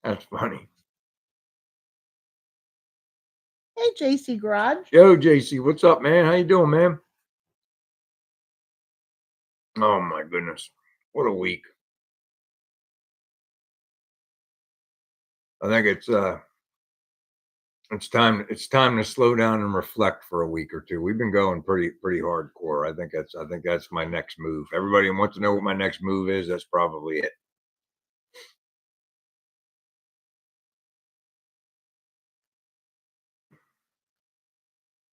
A: That's funny.
B: Hey, JC Garage.
A: Yo, JC, what's up, man? How you doing, man? Oh my goodness, what a week! I think it's time to slow down and reflect for a week or two. We've been going pretty hardcore. I think that's my next move. Everybody wants to know what my next move is. That's probably it.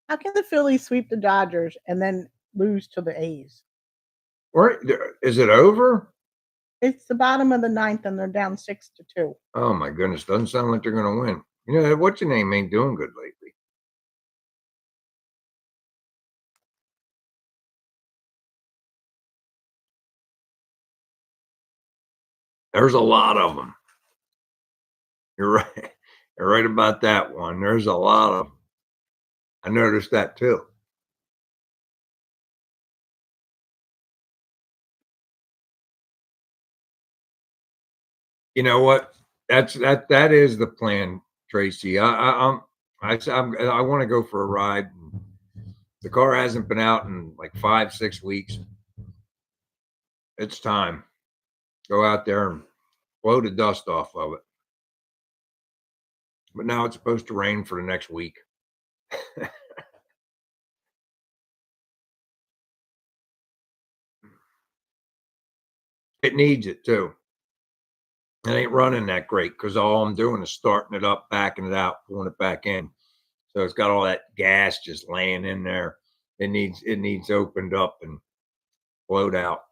B: How can the Phillies sweep the Dodgers and then lose to the A's?
A: Or is it over?
B: It's the bottom of the ninth and they're down 6-2.
A: Oh my goodness, doesn't sound like they're going to win. You know, what's your name ain't doing good lately. There's a lot of them. You're right. You're right about that one. There's a lot of them. I noticed that too. You know what? That is the plan, Tracy. I want to go for a ride. The car hasn't been out in like 5 6 weeks. It's time. Go out there and blow the dust off of it. But now it's supposed to rain for the next week. It needs it too. It ain't running that great because all I'm doing is starting it up, backing it out, pulling it back in. So it's got all that gas just laying in there. It needs opened up and blowed out.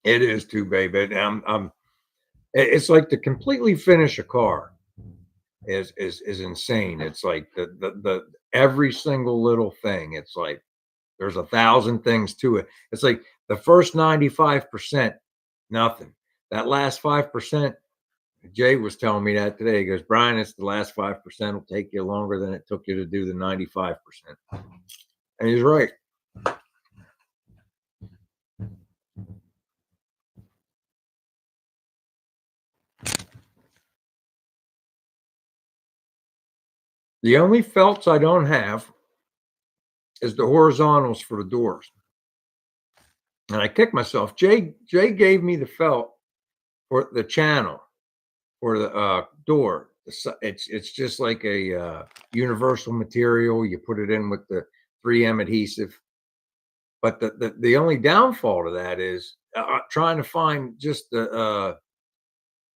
A: It is too, baby. It's like to completely finish a car is insane. It's like the every single little thing. It's like there's 1,000 things to it. It's like the first 95%, nothing. That last 5%, Jay was telling me that today. He goes, Brian, it's the last 5% will take you longer than it took you to do the 95%. And he's right. The only felts I don't have is the horizontals for the doors. And I kicked myself. Jay gave me the felt for the channel for the door. It's just like a universal material. You put it in with the 3M adhesive. But the only downfall to that is trying to find just the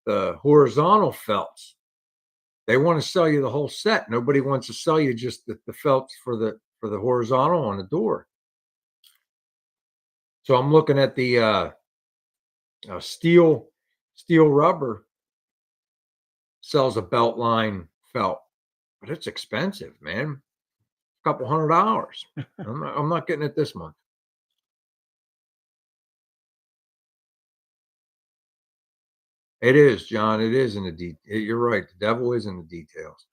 A: horizontal felts. They want to sell you the whole set. Nobody wants to sell you just the felts for the horizontal on the door. So I'm looking at the steel rubber sells a belt line felt, but it's expensive, man. A couple $100. I'm not getting it this month. It is, John. It is in the you're right. The devil is in the details.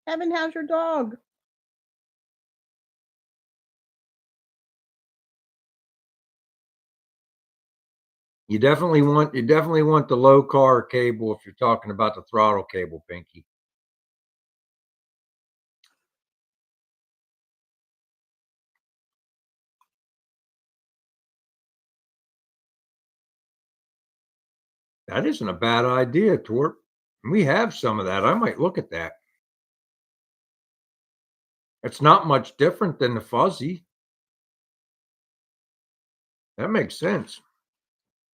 B: Kevin, how's your dog?
A: You definitely want the low car cable if you're talking about the throttle cable, Pinky. That isn't a bad idea, Torp. We have some of that. I might look at that. It's not much different than the fuzzy. That makes sense.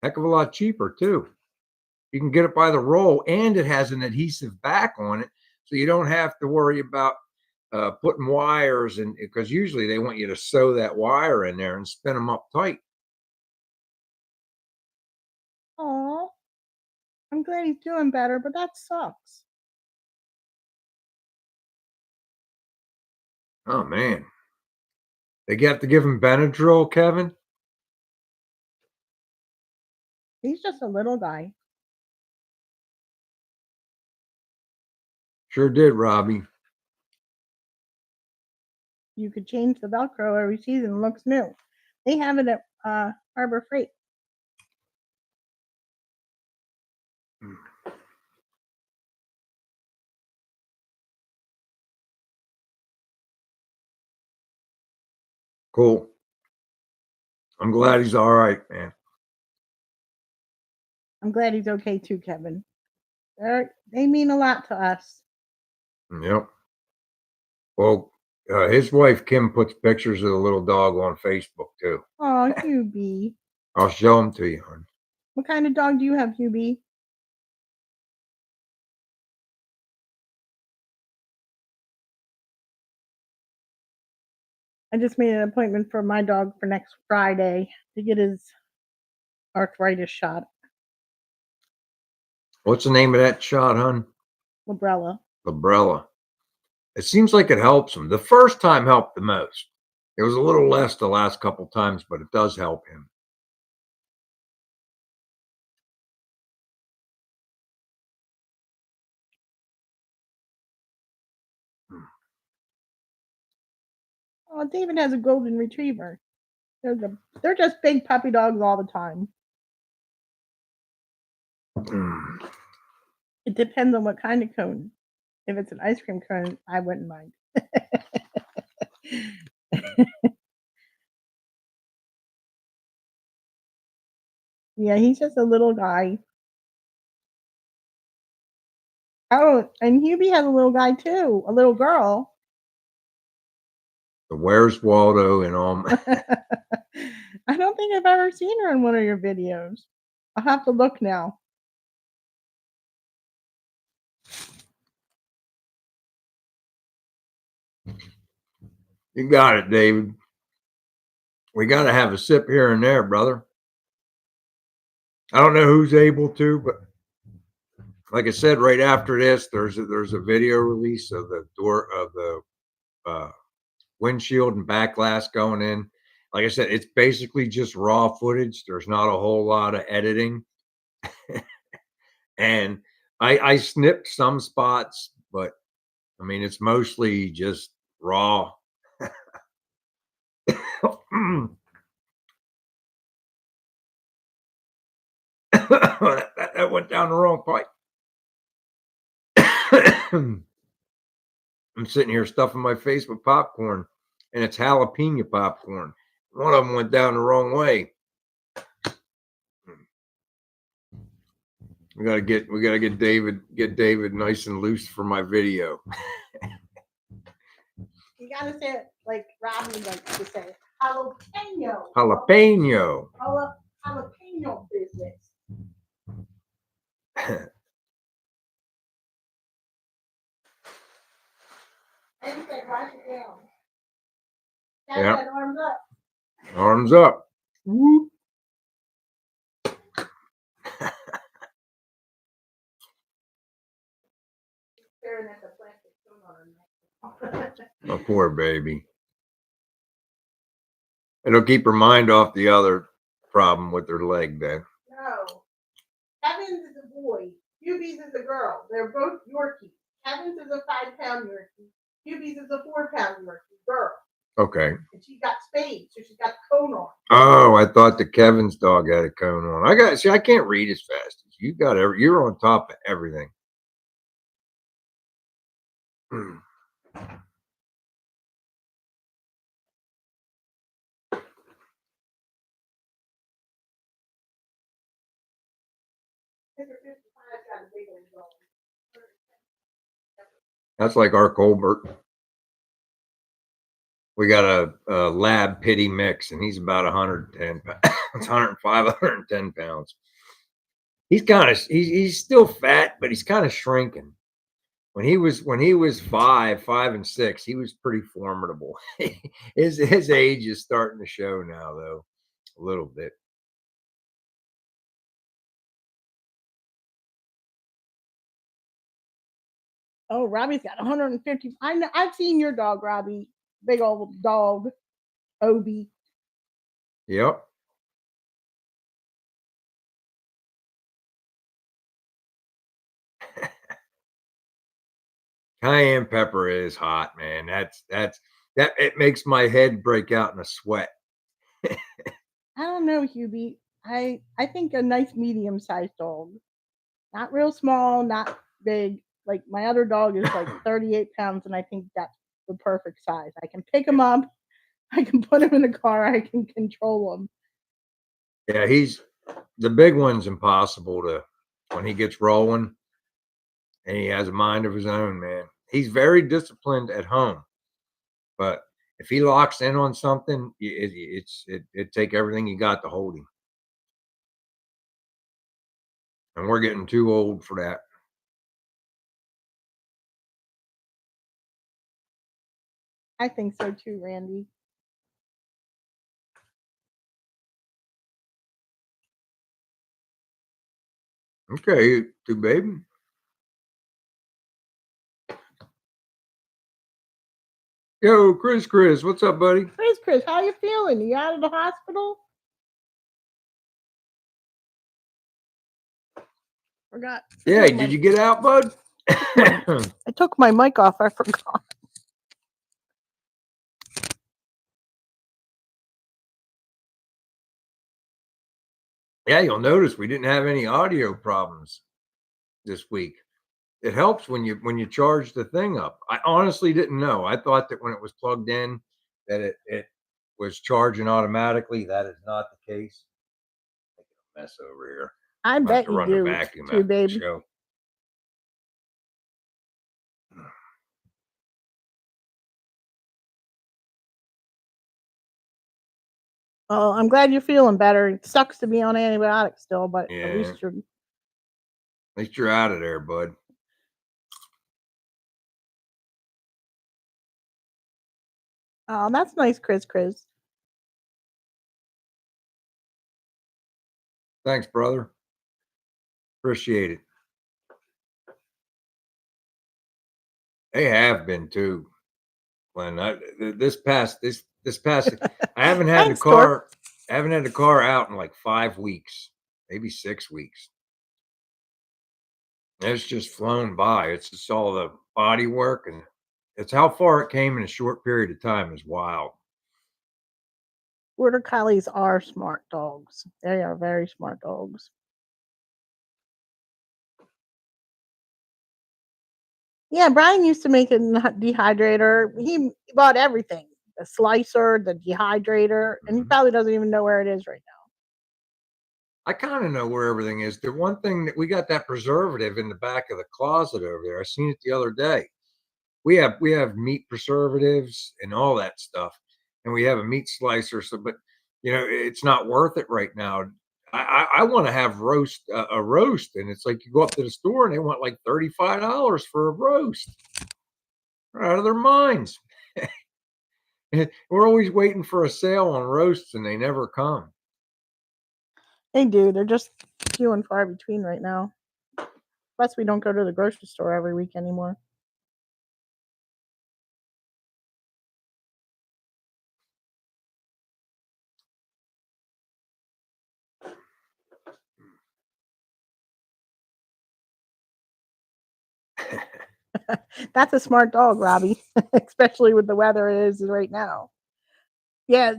A: Heck of a lot cheaper too. You can get it by the roll, and it has an adhesive back on it, so you don't have to worry about putting wires in, because usually they want you to sew that wire in there and spin them up tight.
B: Aw, I'm glad he's doing better, but that sucks.
A: Oh man, they have to give him Benadryl, Kevin.
B: He's just a little guy.
A: Sure did, Robbie.
B: You could change the Velcro every season. It looks new. They have it at Harbor Freight.
A: Cool. I'm glad he's all right, man.
B: I'm glad he's okay too, Kevin. They mean a lot to us.
A: Yep. Well, his wife Kim puts pictures of the little dog on Facebook too.
B: Oh, Hubie.
A: I'll show them to you, hon.
B: What kind of dog do you have, Hubie? I just made an appointment for my dog for next Friday to get his arthritis shot.
A: What's the name of that shot, hon?
B: Librela.
A: Librela. It seems like it helps him. The first time helped the most. It was a little less the last couple times, but it does help him.
B: Oh, David has a golden retriever. They're just big puppy dogs all the time. It depends on what kind of cone. If it's an ice cream cone, I wouldn't mind. Yeah, he's just a little guy. Oh, and Hubie has a little guy too, a little girl.
A: The Where's Waldo and all.
B: I don't think I've ever seen her in one of your videos. I'll have to look now.
A: You got it, David. We got to have a sip here and there, brother. I don't know who's able to, but like I said, right after this, there's a video release of the door of the windshield and back glass going in. Like I said, it's basically just raw footage. There's not a whole lot of editing, and I snipped some spots, but I mean it's mostly just raw. that went down the wrong pipe. I'm sitting here stuffing my face with popcorn, and it's jalapeno popcorn. One of them went down the wrong way. We gotta get David nice and loose for my video.
B: You gotta say it like Robbie likes to say, jalapeno.
A: Jalapeno.
B: Jalapeno business. And say, write it down.
A: Yeah.
B: Arms up.
A: Arms up. Whoop.
B: Staring at the plastic spoon on her neck.
A: Oh, poor baby. It'll keep her mind off the other problem with their leg then.
B: No. Evans is a boy. Hubie's is a girl. They're both Yorkies. Evans is a 5-pound Yorkie. Hubie's is a 4-pound Yorkie girl.
A: Okay.
B: And she's got spades, so she's got cone on.
A: Oh, I thought the Kevin's dog had a cone on. I can't read as fast as you got. You're on top of everything. That's like our Colbert. We got a lab pity mix, and he's about 110 pounds. It's 105, 110 pounds. He's still fat, but he's kind of shrinking. When he was 5 and 6, he was pretty formidable. His age is starting to show now, though, a little bit.
B: Oh, Robbie's got 150. I know. I've seen your dog, Robbie. Big old dog, Obi.
A: Yep. Cayenne pepper is hot, man. That it makes my head break out in a sweat.
B: I don't know, Hubie. I think a nice medium sized dog. Not real small, not big. Like my other dog is like 38 pounds, and I think that's the perfect size. I can pick him up, I can put him in the car, I can control him.
A: Yeah, he's the big one's impossible to when he gets rolling and he has a mind of his own, man. He's very disciplined at home, but if he locks in on something, it take everything you got to hold him, and we're getting too old for that.
B: I think so too, Randy.
A: Okay, too, baby. Yo, Chris, what's up, buddy?
B: Chris, how you feeling? You out of the hospital? Forgot.
A: Yeah, did you get out, bud?
B: I took my mic off. I forgot.
A: Yeah, you'll notice we didn't have any audio problems this week. It helps when you charge the thing up. I honestly didn't know. I thought that when it was plugged in that it was charging automatically. That is not the case. Mess over here.
B: I
A: I'm
B: bet
A: to
B: you
A: run the
B: do
A: vacuum
B: too,
A: after the
B: baby.
A: show.
B: Oh, I'm glad you're feeling better. It sucks to be on antibiotics still, but
A: Yeah,
B: at least
A: you're out of there, bud.
B: oh, that's nice, Chris.
A: Thanks, brother. Appreciate it. They have been too. When this past I haven't had the
B: Thanks, Torp.
A: car I haven't had the car out in like 5 weeks, maybe 6 weeks. It's just flown by. It's just all the body work, and it's how far it came in a short period of time is wild.
B: Border collies are smart dogs. They are very smart dogs. Yeah, Brian used to make a dehydrator. He bought everything: the slicer, the dehydrator, and he probably doesn't even know where it is right now.
A: I kind of know where everything is. The one thing that we got that preservative in the back of the closet over there. I seen it the other day. We have meat preservatives and all that stuff, and we have a meat slicer. So, but it's not worth it right now. I want to have a roast, and it's like you go up to the store and they want like $35 for a roast. They're out of their minds. We're always waiting for a sale on roasts, and they never come.
B: They do. They're just few and far between right now. Plus, we don't go to the grocery store every week anymore. That's a smart dog, Robbie, especially with the weather it is right now. Yeah,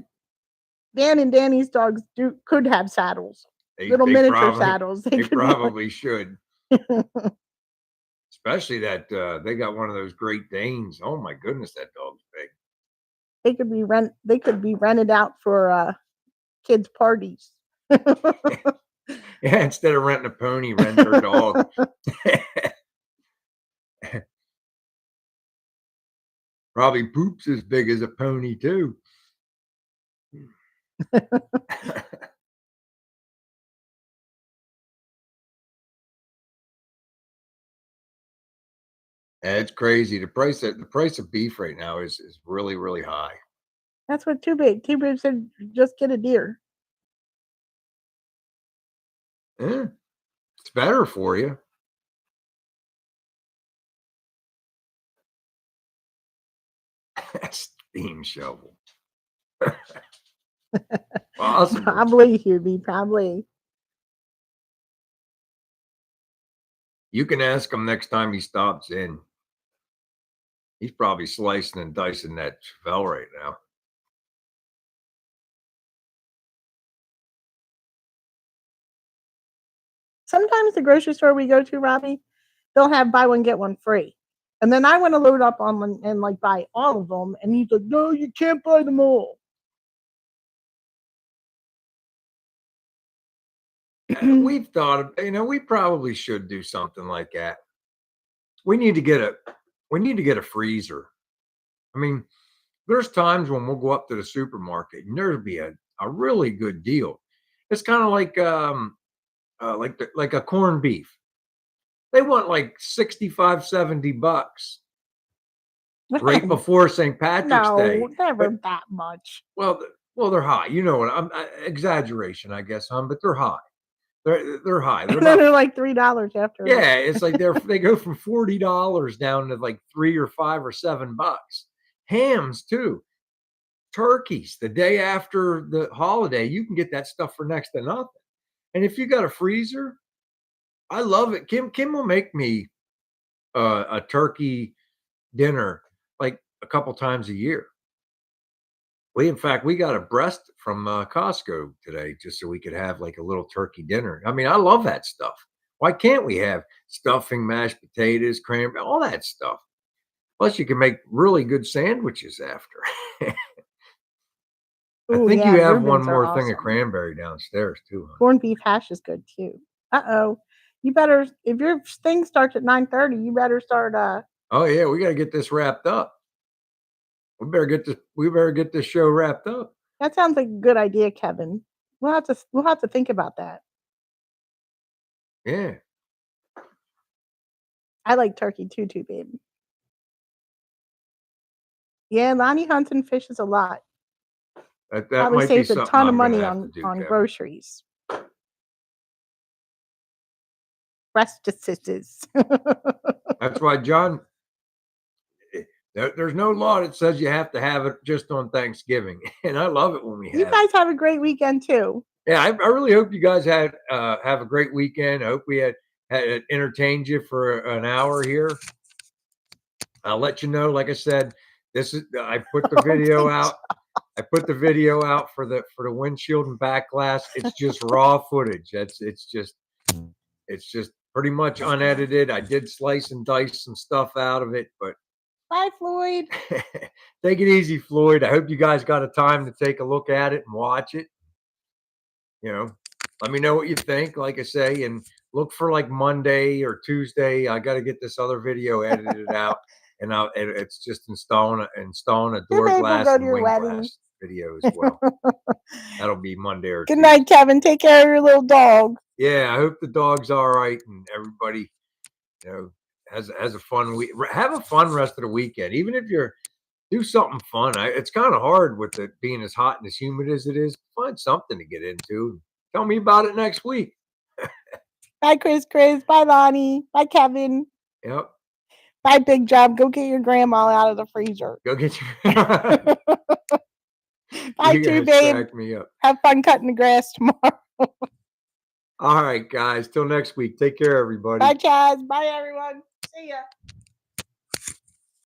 B: Dan and Danny's dogs could have saddles, little
A: They
B: miniature
A: probably
B: saddles. They
A: they
B: could be like,
A: probably should. Especially that they got one of those Great Danes. Oh my goodness, that dog's big.
B: they could be rented out for kids parties.
A: Yeah, instead of renting a pony, rent their dog. Probably poops as big as a pony too. It's crazy. The price of beef right now is really, really high.
B: That's what Too Big. Too Big said, just get a deer.
A: Yeah, it's better for you. Steam shovel. Possible.
B: Probably, Hubie. Probably.
A: You can ask him next time he stops in. He's probably slicing and dicing that chevelle right now.
B: Sometimes the grocery store we go to, Robbie, they'll have buy one get one free. And then I want to load up on one and like buy all of them, and he's like, "No, you can't buy them all."
A: We've thought of, we probably should do something like that. We need to get a freezer. I mean, there's times when we'll go up to the supermarket and there'll be a really good deal. It's kind of like a corned beef. They want like 65, $70 right before St. Patrick's Day.
B: No, never that much.
A: Well, they're high. You know what? I'm exaggeration, I guess, but they're high. They're high.
B: And then they're like $3 after.
A: Yeah, it's like they go from $40 down to like $3 or $5 or $7. Hams too. Turkeys the day after the holiday, you can get that stuff for next to nothing. And if you got a freezer, I love it. Kim will make me a turkey dinner like a couple times a year. In fact, we got a breast from Costco today just so we could have like a little turkey dinner. I mean, I love that stuff. Why can't we have stuffing, mashed potatoes, cranberry, all that stuff? Plus, you can make really good sandwiches after. I think you have one more thing of cranberry downstairs too. Huh?
B: Corned beef hash is good too. You better, if your thing starts at 9:30, you better start.
A: Oh yeah, we got to get this wrapped up. We better get this show wrapped up.
B: That sounds like a good idea, Kevin. We'll have to think about that.
A: Yeah.
B: I like turkey too, baby. Yeah, Lonnie hunts and fishes a lot.
A: That
B: probably
A: might
B: saves
A: be
B: a ton of money
A: on
B: groceries. Breastises.
A: That's why, John, there's no law that says you have to have it just on Thanksgiving. And I love it when we have
B: You guys have a great weekend too.
A: Yeah, I really hope you guys have a great weekend. I hope we had entertained you for an hour here. I'll let you know, like I said, I put the video out. I put the video out for the windshield and back glass. It's just raw footage. It's just pretty much unedited. I did slice and dice some stuff out of it, but
B: bye, Floyd.
A: Take it easy, Floyd. I hope you guys got a time to take a look at it and watch it. Let me know what you think, like I say, and look for like Monday or Tuesday. I got to get this other video edited out, and it's just installing a door glass and wing glass video as well. That'll be Monday or
B: Tuesday. Good night, Kevin. Take care of your little dog.
A: Yeah, I hope the dog's all right and everybody, has a fun week. Have a fun rest of the weekend, even if you're do something fun. It's kind of hard with it being as hot and as humid as it is. Find something to get into. Tell me about it next week.
B: Bye, Chris. Bye, Lonnie. Bye, Kevin.
A: Yep.
B: Bye, Big Job. Go get your grandma out of the freezer.
A: Go get your.
B: Bye, too, babe.
A: Me up.
B: Have fun cutting the grass tomorrow.
A: All right, guys. Till next week. Take care, everybody.
B: Bye, Chaz. Bye, everyone. See ya.